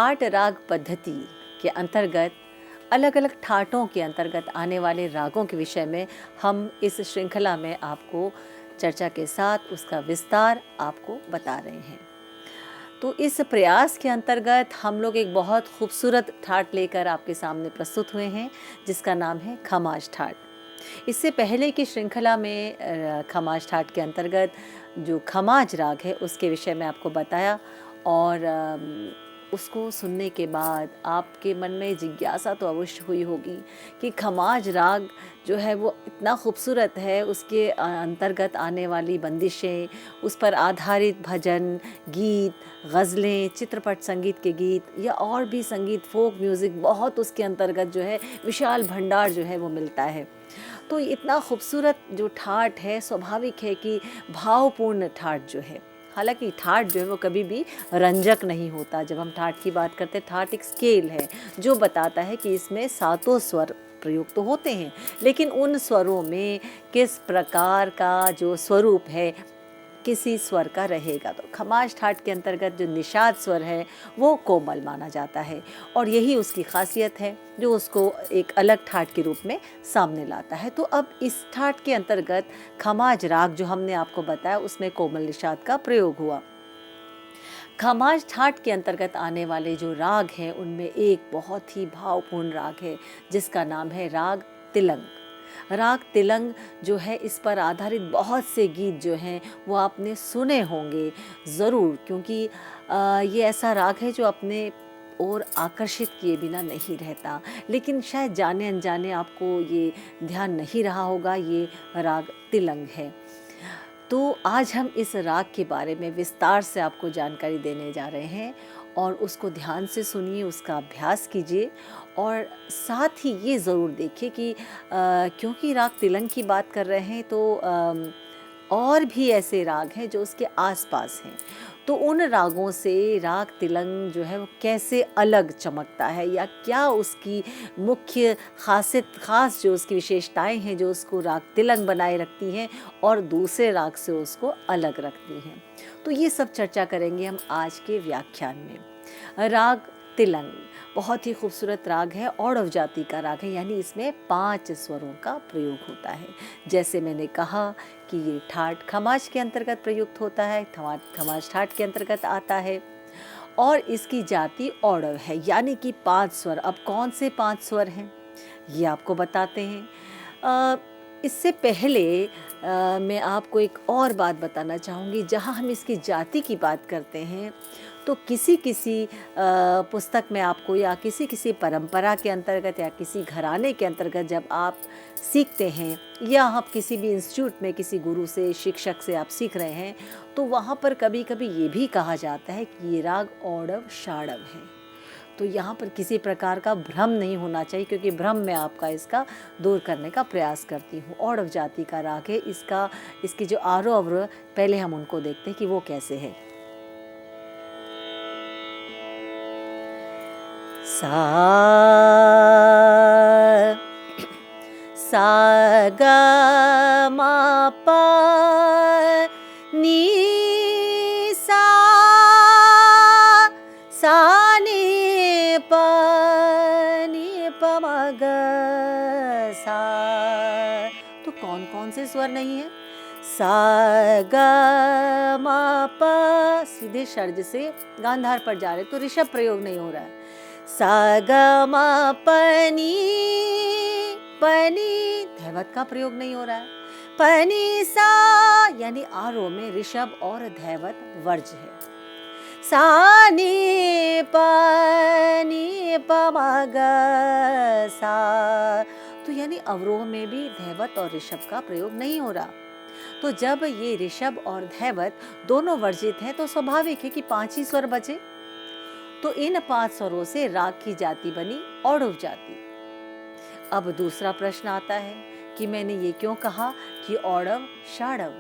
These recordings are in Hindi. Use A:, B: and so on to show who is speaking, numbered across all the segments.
A: ठाट राग पद्धति के अंतर्गत अलग अलग ठाटों के अंतर्गत आने वाले रागों के विषय में हम इस श्रृंखला में आपको चर्चा के साथ उसका विस्तार आपको बता रहे हैं। तो इस प्रयास के अंतर्गत हम लोग एक बहुत खूबसूरत ठाट लेकर आपके सामने प्रस्तुत हुए हैं जिसका नाम है खमाज ठाट। इससे पहले की श्रृंखला में खमाज ठाट के अंतर्गत जो खमाज राग है उसके विषय में आपको बताया और उसको सुनने के बाद आपके मन में जिज्ञासा तो अवश्य हुई होगी कि खमाज राग जो है वो इतना खूबसूरत है, उसके अंतर्गत आने वाली बंदिशें, उस पर आधारित भजन, गीत, गज़लें, चित्रपट संगीत के गीत या और भी संगीत, फोक म्यूज़िक बहुत उसके अंतर्गत जो है विशाल भंडार जो है वो मिलता है। तो इतना खूबसूरत जो ठाट है, स्वाभाविक है कि भावपूर्ण ठाट जो है, हालांकि ठाट जो है वो कभी भी रंजक नहीं होता। जब हम ठाट की बात करते हैं, ठाट एक स्केल है जो बताता है कि इसमें सातों स्वर प्रयुक्त तो होते हैं, लेकिन उन स्वरों में किस प्रकार का जो स्वरूप है किसी स्वर का रहेगा। तो खमाज ठाट के अंतर्गत जो निषाद स्वर है वो कोमल माना जाता है और यही उसकी खासियत है जो उसको एक अलग ठाट के रूप में सामने लाता है। तो अब इस ठाट के अंतर्गत खमाज राग जो हमने आपको बताया उसमें कोमल निषाद का प्रयोग हुआ। खमाज ठाट के अंतर्गत आने वाले जो राग हैं उनमें एक बहुत ही भावपूर्ण राग है जिसका नाम है राग तिलंग। राग तिलंग जो है, इस पर आधारित बहुत से गीत जो हैं वो आपने सुने होंगे ज़रूर, क्योंकि ये ऐसा राग है जो अपने और आकर्षित किए बिना नहीं रहता, लेकिन शायद जाने अनजाने आपको ये ध्यान नहीं रहा होगा ये राग तिलंग है। तो आज हम इस राग के बारे में विस्तार से आपको जानकारी देने जा रहे हैं और उसको ध्यान से सुनिए, उसका अभ्यास कीजिए और साथ ही ये ज़रूर देखिए कि क्योंकि राग तिलंग की बात कर रहे हैं तो और भी ऐसे राग हैं जो उसके आसपास हैं। तो उन रागों से राग तिलंग जो है वो कैसे अलग चमकता है या क्या उसकी मुख्य खास जो उसकी विशेषताएं हैं जो उसको राग तिलंग बनाए रखती हैं और दूसरे राग से उसको अलग रखती हैं, तो ये सब चर्चा करेंगे हम आज के व्याख्यान में। राग तिलंग बहुत ही खूबसूरत राग है, औड़व जाति का राग है, यानी इसमें 5 स्वरों का प्रयोग होता है। जैसे मैंने कहा कि ये ठाट खमाज के अंतर्गत प्रयुक्त होता है, खमाज ठाट के अंतर्गत आता है और इसकी जाति औड़व है, यानी कि 5 स्वर। अब कौन से 5 स्वर हैं ये आपको बताते हैं। इससे पहले मैं आपको एक और बात बताना चाहूँगी। जहाँ हम इसकी जाति की बात करते हैं तो किसी पुस्तक में आपको या किसी परंपरा के अंतर्गत या किसी घराने के अंतर्गत जब आप सीखते हैं या आप किसी भी इंस्टीट्यूट में किसी गुरु से, शिक्षक से आप सीख रहे हैं, तो वहाँ पर कभी कभी ये भी कहा जाता है कि ये राग औड़व षाड़व है। तो यहाँ पर किसी प्रकार का भ्रम नहीं होना चाहिए, क्योंकि भ्रम में आपका इसका दूर करने का प्रयास करती हूँ। औड़व जाति का राग है। इसकी जो आरोह अवरोह पहले हम उनको देखते हैं कि वो कैसे है। सा सा गा मा पा नी सा सा नी प म ग सा। तो कौन कौन से स्वर नहीं है? सा गा मा पा सीधे षड्ज से गांधार पर जा रहे, तो ऋषभ प्रयोग नहीं हो रहा है। सा गा मा पनी पनी धैवत का प्रयोग नहीं हो रहा है। पनी सा यानी आरोह में ऋषभ और धैवत वर्ज है। सा नी प म ग सा, तो यानी अवरोह में भी धैवत और ऋषभ का प्रयोग नहीं हो रहा। तो जब ये ऋषभ और धैवत दोनों वर्जित हैं तो स्वाभाविक है कि 5 ही स्वर बचे। तो इन 5 स्वरों से राग की जाति बनी औड़व जाति। अब दूसरा प्रश्न आता है कि मैंने ये क्यों कहा कि औड़व षाड़व।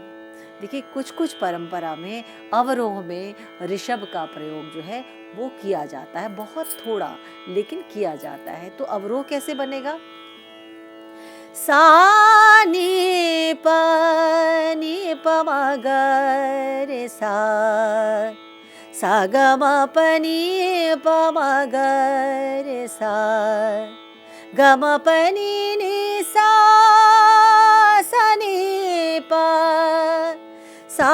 A: देखिए, कुछ परंपरा में अवरोह में ऋषभ का प्रयोग जो है वो किया जाता है, बहुत थोड़ा लेकिन किया जाता है। तो अवरोह कैसे बनेगा? सा नी प म ग रे सा, सा ग म प नि प म ग रे सा ग म प नि नि सा सा नि प सा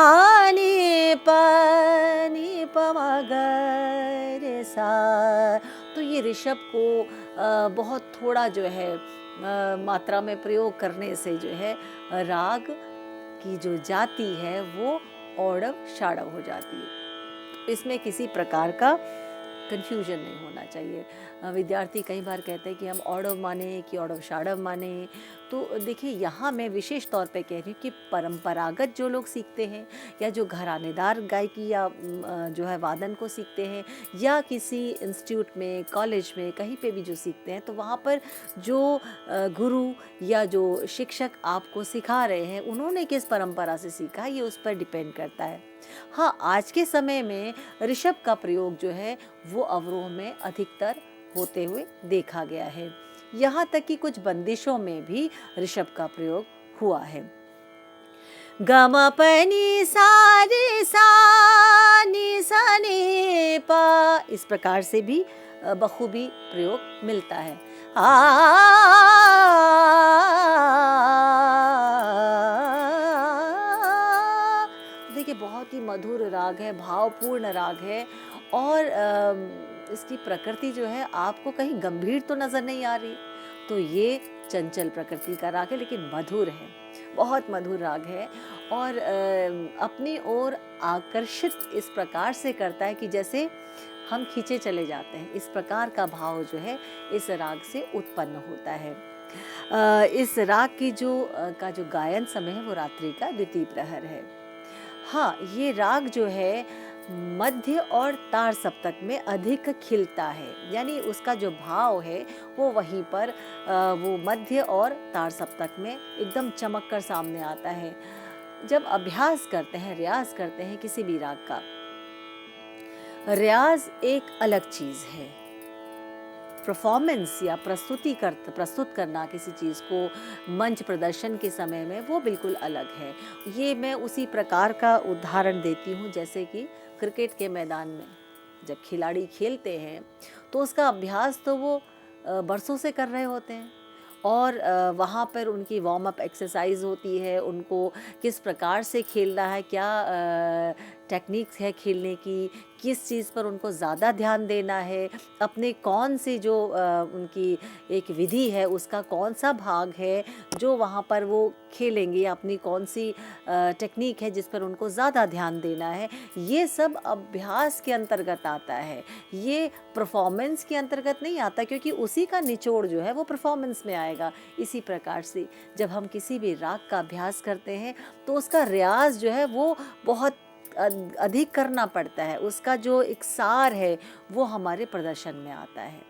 A: नि प नि प म ग रे सा। तो ये ऋषभ को बहुत थोड़ा जो है मात्रा में प्रयोग करने से जो है राग की जो जाति है वो औडव षाडव हो जाती है। इसमें किसी प्रकार का कन्फ्यूजन नहीं होना चाहिए। विद्यार्थी कई बार कहते हैं कि हम औडव माने कि औडव षाडव माने। तो देखिए यहाँ मैं विशेष तौर पे कह रही हूँ कि परंपरागत जो लोग सीखते हैं या जो घरानेदार गायकी या जो है वादन को सीखते हैं या किसी इंस्टीट्यूट में कॉलेज में कहीं पे भी जो सीखते हैं, तो वहाँ पर जो गुरु या जो शिक्षक आपको सिखा रहे हैं उन्होंने किस परंपरा से सीखा ये उस पर डिपेंड करता है। हाँ, आज के समय में ऋषभ का प्रयोग जो है वो अवरोह में अधिकतर होते हुए देखा गया है। यहाँ तक कि कुछ बंदिशों में भी ऋषभ का प्रयोग हुआ है। ग म प नि सा रे सा नि सा नि प, इस प्रकार से भी बखूबी प्रयोग मिलता है। देखिए बहुत ही मधुर राग है, भावपूर्ण राग है और इसकी प्रकृति जो है आपको कहीं गंभीर तो नज़र नहीं आ रही। तो ये चंचल प्रकृति का राग है लेकिन मधुर है, बहुत मधुर राग है और अपनी ओर आकर्षित इस प्रकार से करता है कि जैसे हम खींचे चले जाते हैं। इस प्रकार का भाव जो है इस राग से उत्पन्न होता है। इस राग की जो गायन समय है वो रात्रि का द्वितीय प्रहर है। हाँ, ये राग जो है मध्य और तार सप्तक में अधिक खिलता है, यानी उसका जो भाव है वो वहीं पर वो मध्य और तार सप्तक में एकदम चमक कर सामने आता है। जब अभ्यास करते हैं, रियाज करते हैं किसी भी राग का, रियाज एक अलग चीज़ है। परफॉर्मेंस या प्रस्तुत करना किसी चीज़ को मंच प्रदर्शन के समय में वो बिल्कुल अलग है। ये मैं उसी प्रकार का उदाहरण देती हूँ जैसे कि क्रिकेट के मैदान में जब खिलाड़ी खेलते हैं तो उसका अभ्यास तो वो बरसों से कर रहे होते हैं और वहाँ पर उनकी वार्म अप एक्सरसाइज होती है, उनको किस प्रकार से खेलना है, क्या टेक्निक्स है खेलने की, किस चीज़ पर उनको ज़्यादा ध्यान देना है, अपने कौन सी जो उनकी एक विधि है उसका कौन सा भाग है जो वहाँ पर वो खेलेंगे, या अपनी कौन सी टेक्निक है जिस पर उनको ज़्यादा ध्यान देना है, ये सब अभ्यास के अंतर्गत आता है। ये परफॉर्मेंस के अंतर्गत नहीं आता क्योंकि उसी का निचोड़ जो है वो परफॉर्मेंस में आएगा। इसी प्रकार से जब हम किसी भी राग का अभ्यास करते हैं तो उसका रियाज जो है वो बहुत अधिक करना पड़ता है। उसका जो एक सार है वो हमारे प्रदर्शन में आता है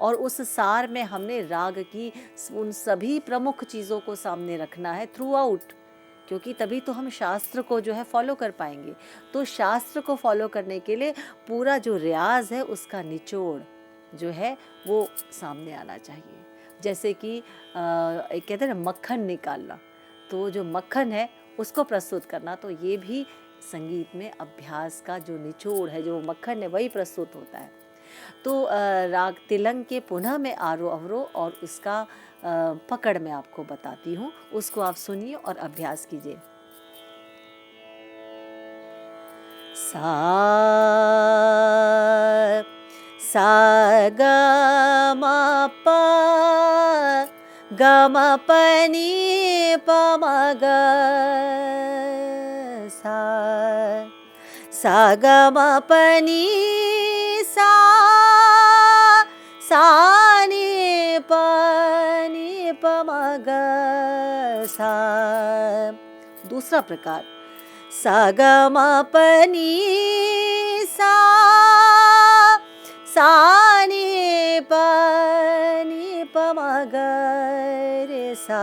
A: और उस सार में हमने राग की उन सभी प्रमुख चीज़ों को सामने रखना है थ्रू आउट, क्योंकि तभी तो हम शास्त्र को जो है फॉलो कर पाएंगे। तो शास्त्र को फॉलो करने के लिए पूरा जो रियाज है उसका निचोड़ जो है वो सामने आना चाहिए। जैसे कि एक कहते हैं ना मक्खन निकालना, तो जो मक्खन है उसको प्रस्तुत करना, तो ये भी संगीत में अभ्यास का जो निचोड़ है, जो मक्खन है वही प्रस्तुत होता है। तो राग तिलंग के पुनः में आरोह अवरोह और उसका पकड़ मैं आपको बताती हूँ, उसको आप सुनिए और अभ्यास कीजिए। सा सा ग म प ग म प नि प म ग सा सा ग म प नि सा सा नि प म ग सा। दूसरा प्रकार सा ग म प नि सा सा नि प म ग रे सा।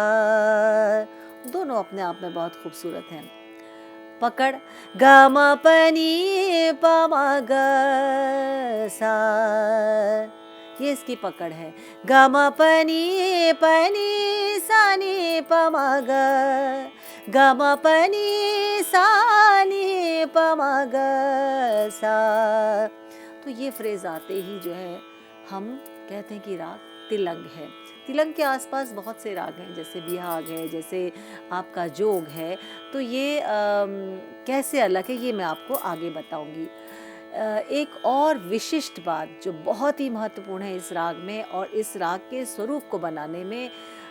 A: दोनों अपने आप में बहुत खूबसूरत हैं। पकड़ ग म प नि प म ग सा, ये इसकी पकड़ है। ग म प नि सा नि प म ग ग म प नि सा नि प म ग सा। तो ये फ्रेज आते ही जो है हम कहते हैं कि राग तिलंग है। तिलंग के आसपास बहुत से राग हैं, जैसे बिहाग है, जैसे आपका जोग है। तो ये कैसे अलग है ये मैं आपको आगे बताऊंगी। एक और विशिष्ट बात जो बहुत ही महत्वपूर्ण है इस राग में और इस राग के स्वरूप को बनाने में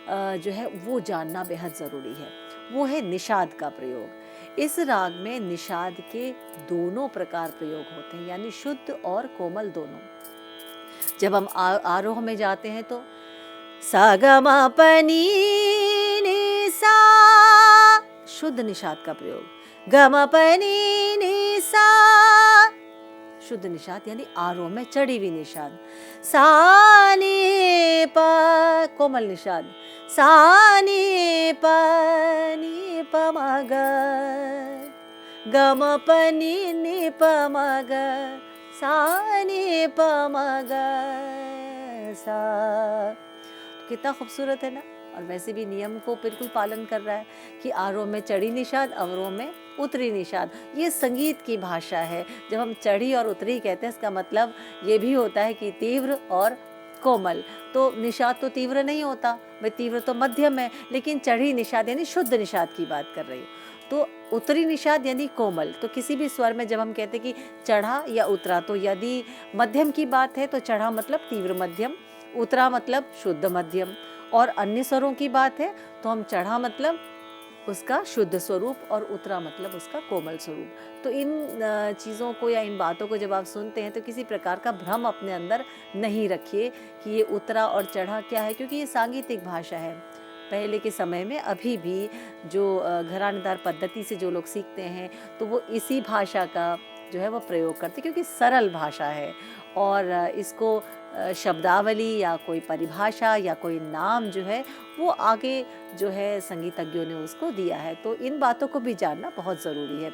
A: जो है वो जानना बेहद ज़रूरी है, वो है निषाद का प्रयोग। इस राग में निषाद के दोनों प्रकार प्रयोग होते हैं, यानी शुद्ध और कोमल दोनों। जब हम आरोह में जाते हैं तो सा ग म प नि नि सा, शुद्ध निषाद का प्रयोग, ग म प नि नि सा, शुद्ध निषाद यानी आरोह में चढ़ी हुई निषाद, सा नि प, कोमल निषाद, सा नि प म ग, ग म प नि प म ग, सा नि प म ग सा। कितना खूबसूरत है ना। और वैसे भी नियम को बिल्कुल पालन कर रहा है कि आरोह में चढ़ी निषाद, अवरोह में उतरी निषाद। ये संगीत की भाषा है। जब हम चढ़ी और उतरी कहते हैं, इसका मतलब ये भी होता है कि तीव्र और कोमल। तो निषाद तो तीव्र नहीं होता, भाई तीव्र तो मध्यम है, लेकिन चढ़ी निषाद यानी शुद्ध निषाद की बात कर रही हूँ। तो उतरी निषाद यानी कोमल। तो किसी भी स्वर में जब हम कहते हैं कि चढ़ा या उतरा, तो यदि मध्यम की बात है तो चढ़ा मतलब तीव्र मध्यम, उतरा मतलब शुद्ध मध्यम। और अन्य स्वरों की बात है तो हम चढ़ा मतलब उसका शुद्ध स्वरूप और उतरा मतलब उसका कोमल स्वरूप। तो इन चीज़ों को या इन बातों को जब आप सुनते हैं तो किसी प्रकार का भ्रम अपने अंदर नहीं रखिए कि ये उतरा और चढ़ा क्या है, क्योंकि ये सांगीतिक भाषा है। पहले के समय में अभी भी जो घरानेदार पद्धति से जो लोग सीखते हैं तो वो इसी भाषा का जो है वो प्रयोग करते, क्योंकि सरल भाषा है और इसको शब्दावली या कोई परिभाषा या कोई नाम जो है वो आगे जो है संगीतज्ञों ने उसको दिया है। तो इन बातों को भी जानना बहुत ज़रूरी है।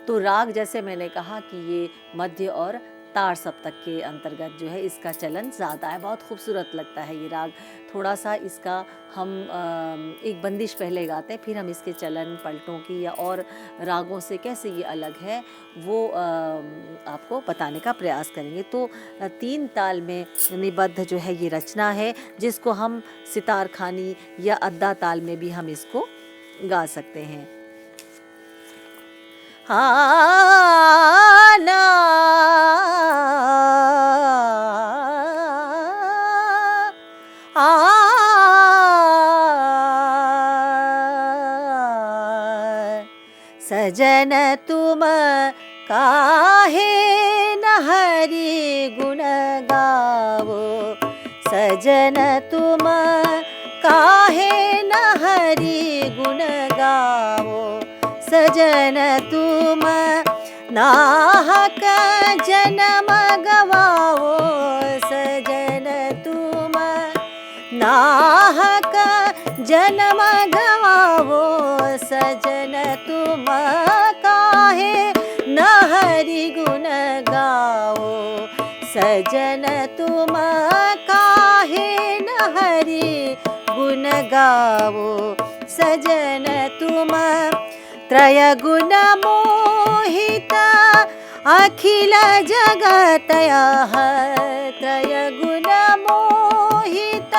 A: तो राग जैसे मैंने कहा कि ये मध्य और तार सप्तक के अंतर्गत जो है इसका चलन ज़्यादा है। बहुत खूबसूरत लगता है ये राग। थोड़ा सा इसका हम एक बंदिश पहले गाते हैं, फिर हम इसके चलन पलटों की या और रागों से कैसे ये अलग है वो आपको बताने का प्रयास करेंगे। तो 3 ताल में निबद्ध जो है ये रचना है, जिसको हम सितार खानी या अद्दा ताल में भी हम इसको गा सकते हैं। हाँ ना सजन तुम काहे न हरि गुण गावो, सजन तुम काहे न हरि गुण गावो, सजन तुम नाहक जन्म गवाओ, सजन तुम नाहक जन्म गवाओ, सजन तुम काहे न हरि गुण गाओ, सजन तुम काहे न हरि गुण गाओ, सजन तुम त्रय गुण मोहित अखिल जगतया, त्रय गुण मोहित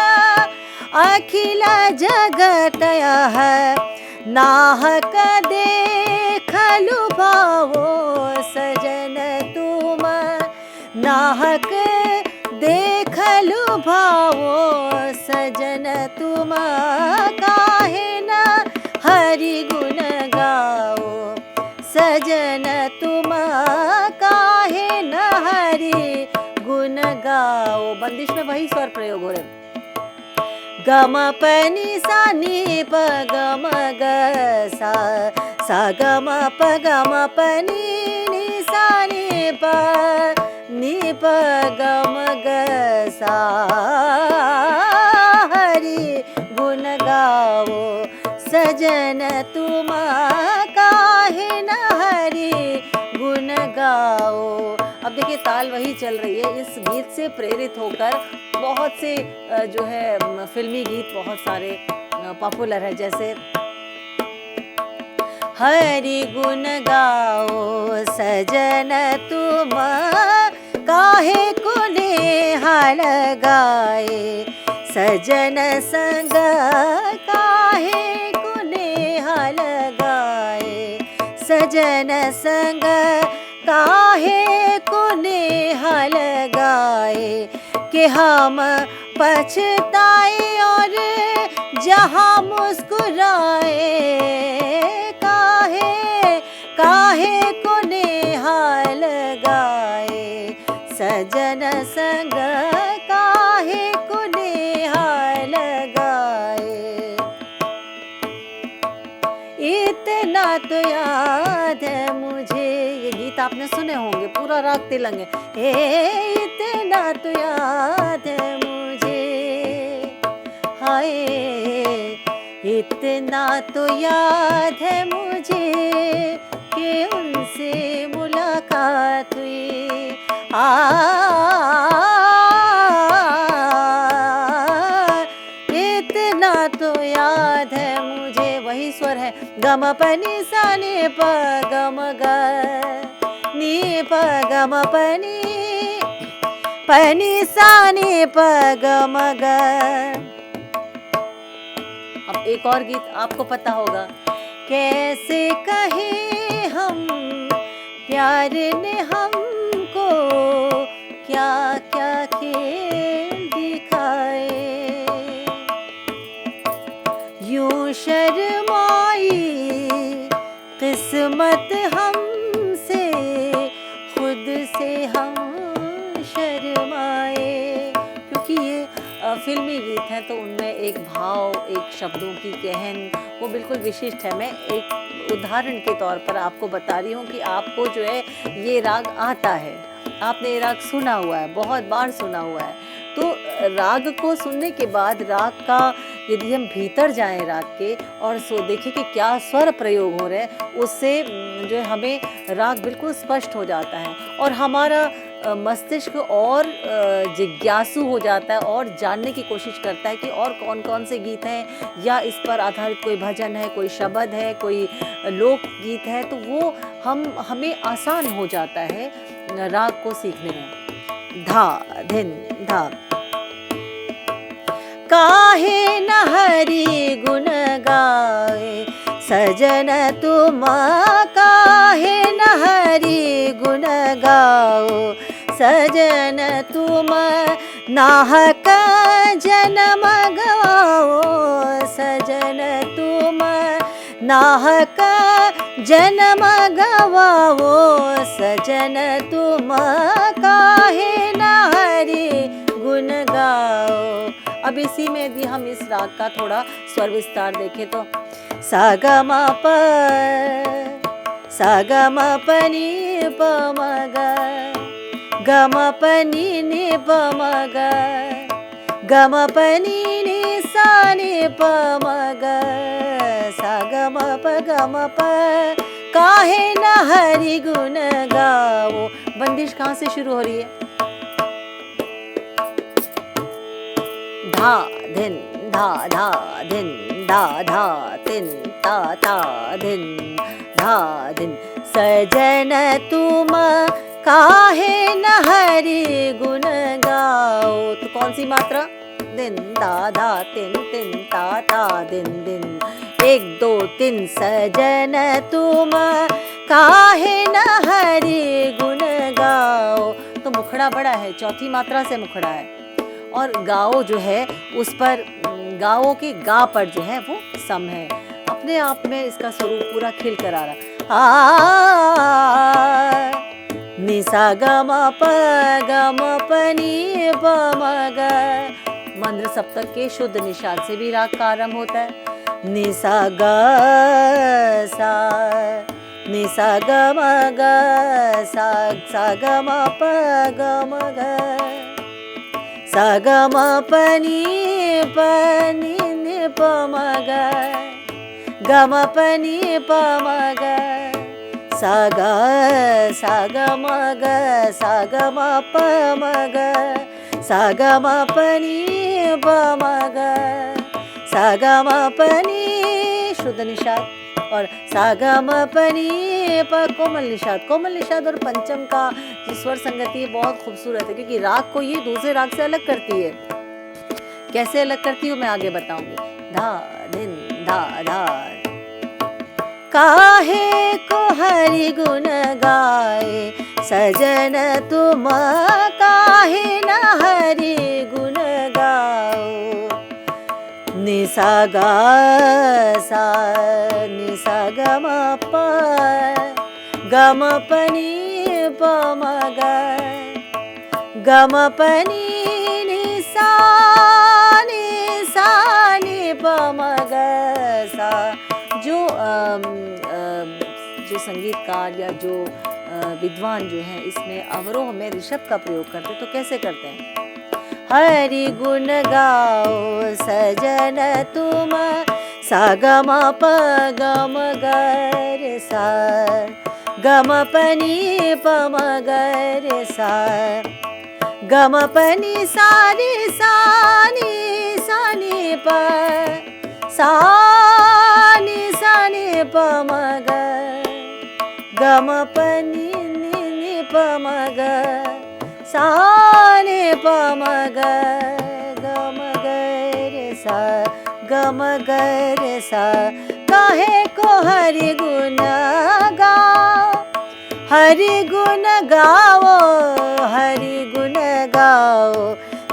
A: अखिल जगतया, नाहक देखलु भावो, सजन तुम नाहक देखलु भावो, सजन तुम काहे न हरि गुण गाओ, सजन तुम काहे न हरि गुण गाओ। बंदिश में वही स्वर प्रयोग हो रहे, ग म प नि सा नि प ग म ग सा, सा ग म प नि सा नि प ग म ग सा, हरि गुण गाओ, सजन तुम काहे न हरि गुण गाओ। अब देखिए ताल वही चल रही है। इस गीत से प्रेरित होकर बहुत से जो है फिल्मी गीत बहुत सारे पॉपुलर है, जैसे हरि गुण गाओ सजन तुम काहे को नेहा लगाए सजन संग काहे को नेहा लगाए सजन संग काहे को नेहा लगाए कि हम पछताए और जहाँ मुस्कुराए काहे काहे को नेहा लगाए सजन संग काहे को नेहा लगाए। इतना तो याद है मुझे, ये गीत आपने सुने होंगे, पूरा राग तिलंग है। इतना तो याद है मुझे, हाय इतना तो याद है मुझे कि उनसे मुलाकात हुई। इतना तो याद है मुझे, वही स्वर है गम प नि सा नि प गम ग नि प गम प नि सा नि प गम ग। अब एक और गीत आपको पता होगा, कैसे कहे हम प्यार ने हमको क्या क्या खेल दिखाए, यूं शर्माई किस्मत हमसे खुद से हम शर्माए। क्योंकि ये फिल्मी गीत हैं तो उनमें एक भाव, एक शब्दों की गहन वो बिल्कुल विशिष्ट है। मैं एक उदाहरण के तौर पर आपको बता रही हूँ कि आपको जो है ये राग आता है, आपने ये राग सुना हुआ है, बहुत बार सुना हुआ है, तो राग को सुनने के बाद राग का यदि हम भीतर जाएं राग के और देखें कि क्या स्वर प्रयोग हो रहे हैं, उससे जो है हमें राग बिल्कुल स्पष्ट हो जाता है और हमारा मस्तिष्क और जिज्ञासु हो जाता है और जानने की कोशिश करता है कि और कौन कौन से गीत हैं या इस पर आधारित कोई भजन है, कोई शब्द है, कोई लोक गीत है, तो वो हमें आसान हो जाता है राग को सीखने में। धा धिन धा। काहे न हरि गुण गाए सजन तुम काहे न हरि गुण गाओ सजन तुम नाहक जन्म गवाओ सजन तुम नाहक जन्म गवाओ सजन तुम काहे न हरि गुण गाओ। अब इसी में यदि हम इस राग का थोड़ा स्वर विस्तार देखें तो सा ग म प सा ग म प नि प म ग ग म प नि नि प म ग ग म प नि नि सा नि प म ग सा ग म प ग म प काहे न हरि गुण गाओ। बंदिश कहाँ से शुरू हो रही है? धा धिन धा धा धिन धा धा तिन ता ता धिन धा धिन। सजन तुम काहे न हरि गुण गाओ, तो कौन सी मात्रा? दिन दा धा तिन तिन ता ता दिन दिन। एक दो तीन सजन तुम काहे न हरि गुण गाओ। तो मुखड़ा बड़ा है, चौथी मात्रा से मुखड़ा है और गाओ जो है उस पर गाओ के गा पर जो है वो सम है। अपने आप में इसका स्वरूप पूरा खिल कर आ रहा। नि सा ग म प नि प म ग। मंद्र सप्तक के शुद्ध निषाद से भी राग का आरंभ होता है। नि सा ग सा नि सा ग म ग सा ग म प ग म ग सा ग म प नि नि प म ग ग म प नि प म ग सा ग म ग सा ग म प म ग सा ग म प नि प म ग सा ग म प नि। शुद्ध निषाद। और सा ग म प नी प कोमल निषाद और पंचम का जो स्वर संगति है बहुत खूबसूरत है, क्योंकि राग को ये दूसरे राग से अलग करती है। कैसे अलग करती हूँ मैं आगे बताऊंगी। धा धिन धा धा। काहे को हरि गुण गाए सजन तुम, काहे न हरि गुण गाओ। निसा गा सा निसा ग म प ग म प नी प म ग ग म प नी नि सा नि प म ग सा। जो संगीतकार या जो विद्वान जो हैं इसमें अवरोह में ऋषभ का प्रयोग करते, तो कैसे करते हैं। हरि गुण गाओ सजन तुम, सा ग म प ग म ग रे सा ग म प नी प म ग रे सा ग म प नी सा रे सा नी प सा नी प म ग ग म प नी प म ग सा नि प म ग ग म ग रे सा ग म ग रे सा। काहे को हरि गुण गाओ, हरि गुण गाओ, हरि गुण गाओ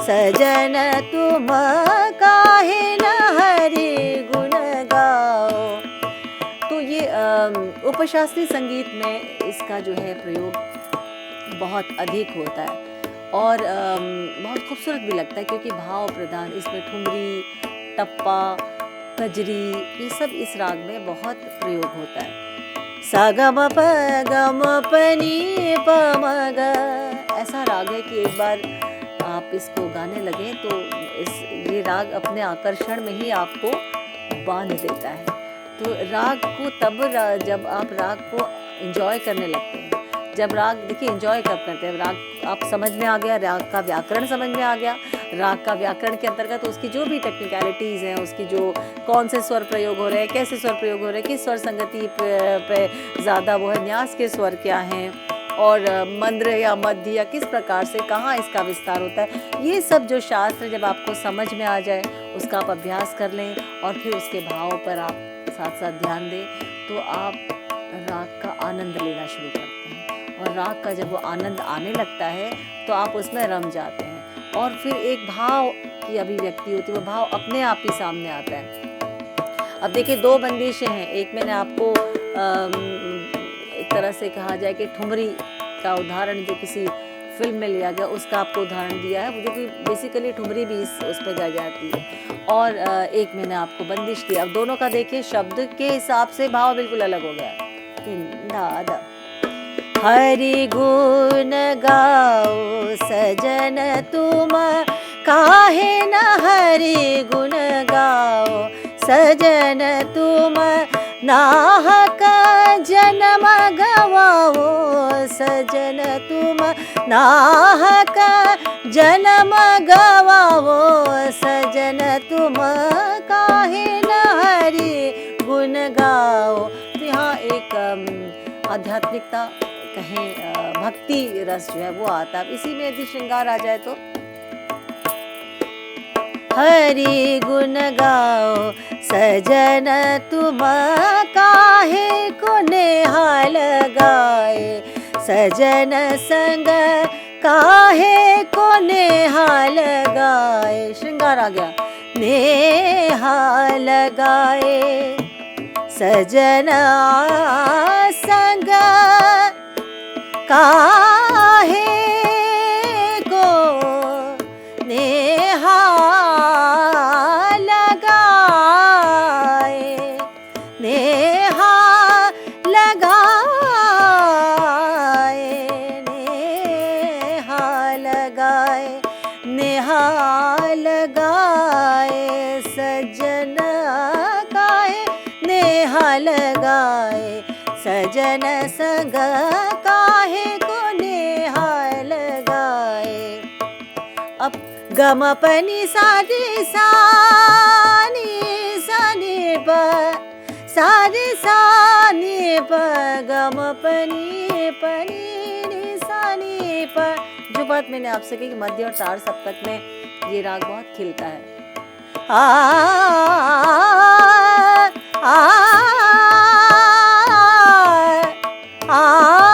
A: सजन तुम, काहे न हरि गुण गाओ। तो ये उपशास्त्रीय संगीत में इसका जो है प्रयोग बहुत अधिक होता है और बहुत खूबसूरत भी लगता है, क्योंकि भाव प्रधान इसमें ठुमरी, टप्पा, कजरी, ये सब इस राग में बहुत प्रयोग होता है। सा ग म प नी प म ग, ऐसा राग है कि एक बार आप इसको गाने लगे तो ये राग अपने आकर्षण में ही आपको बांध देता है। तो राग को तब जब आप राग को एंजॉय करने लगते हैं, जब राग देखिए एंजॉय कब करते हैं, राग आप समझ में आ गया, राग का व्याकरण समझ में आ गया, राग का व्याकरण के अंतर्गत तो उसकी जो भी टेक्निकलिटीज़ हैं, उसकी जो कौन से स्वर प्रयोग हो रहे हैं, कैसे स्वर प्रयोग हो रहे हैं, किस स्वर संगति पे ज़्यादा वो है, न्यास के स्वर क्या हैं और मंद्र या मध्य या किस प्रकार से कहाँ इसका विस्तार होता है, ये सब जो शास्त्र जब आपको समझ में आ जाए उसका आप अभ्यास कर लें और फिर उसके भाव पर आप साथ साथ ध्यान दें, तो आप राग का आनंद लेना शुरू करते हैं। और राग का जब वो आनंद आने लगता है तो आप उसमें रम जाते हैं और फिर एक भाव की अभिव्यक्ति होती है, वो भाव अपने आप ही सामने आता है। अब देखिए दो बंदिशें हैं, एक मैंने आपको एक तरह से कहा जाए कि ठुमरी का उदाहरण जो किसी फिल्म में लिया गया उसका आपको उदाहरण दिया है, जो कि बेसिकली ठुमरी भी उस पर गाई जाती है, और एक मैंने आपको बंदिश दी। अब दोनों का देखिए शब्द के हिसाब से भाव बिल्कुल अलग हो गया। हरि गुण गाओ सजन तुम, काहे न हरि गुण गाओ सजन तुम, नाहक जन्म गवाओ सजन तुम, नाहक जन्म गवाओ सजन तुम, काहे न हरि गुण गाओ। तो यहाँ एक आध्यात्मिकता कहें, भक्ति रस जो है वो आता है। इसी में यदि श्रृंगार आ जाए तो हरि गुण गाओ सजन तुम, काहे को नेहाल गाए सजन संग, काहे को नेहाल गाए। श्रृंगार आ गया। नेहाल गाए सजन संग, काहे को नेहाल गाए, नेहाल गाए, नेहाल गाए, नेहाल गाए सजन, काहे नेहाल गाए सजन संग, काहे को नेहाल गाए। अब गम पनी सारे सा नी प सारे सा प ग म प नी नी सा नी प। जो बात मैंने आपसे कही कि मध्य और तार सप्तक में ये राग बहुत खिलता है। आ आ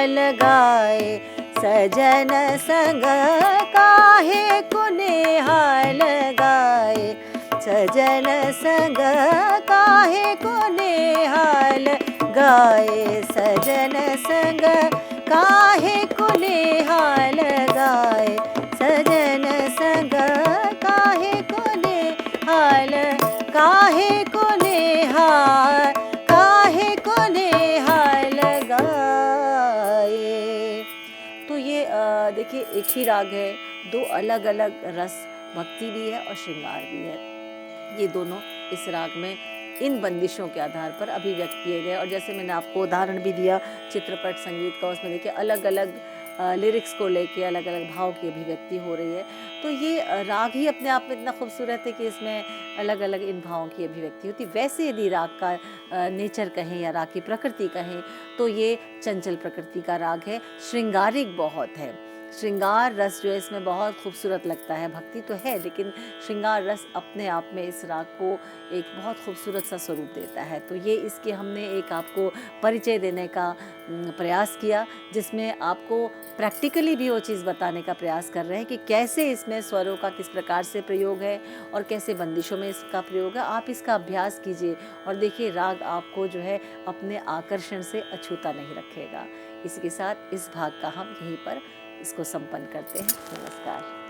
A: लगाए सजन संग काहे को नेहा लगाए, सजन संग काहे को नेहा लगाए, सजन संग काहे को नेहा लगाए, सजन संग काहे को नेहा काहे को नेहा काहे को नेहा लगाए। तो ये देखिए एक ही राग है, दो अलग अलग रस, भक्ति भी है और श्रृंगार भी है। ये दोनों इस राग में इन बंदिशों के आधार पर अभिव्यक्त किए गए। और जैसे मैंने आपको उदाहरण भी दिया चित्रपट संगीत का, उसमें देखिए अलग अलग लिरिक्स को लेके अलग अलग भाव की अभिव्यक्ति हो रही है। तो ये राग ही अपने आप में इतना खूबसूरत है कि इसमें अलग अलग इन भावों की अभिव्यक्ति होती। वैसे यदि राग का नेचर कहें या राग की प्रकृति कहें तो ये चंचल प्रकृति का राग है, श्रृंगारिक बहुत है। श्रृंगार रस जो है इसमें बहुत खूबसूरत लगता है। भक्ति तो है लेकिन श्रृंगार रस अपने आप में इस राग को एक बहुत खूबसूरत सा स्वरूप देता है। तो ये इसके हमने एक आपको परिचय देने का प्रयास किया, जिसमें आपको प्रैक्टिकली भी वो चीज़ बताने का प्रयास कर रहे हैं कि कैसे इसमें स्वरों का किस प्रकार से प्रयोग है और कैसे बंदिशों में इसका प्रयोग है। आप इसका अभ्यास कीजिए और देखिए राग आपको जो है अपने आकर्षण से अछूता नहीं रखेगा। इसी के साथ इस भाग का हम यहीं पर इसको संपन्न करते हैं। नमस्कार।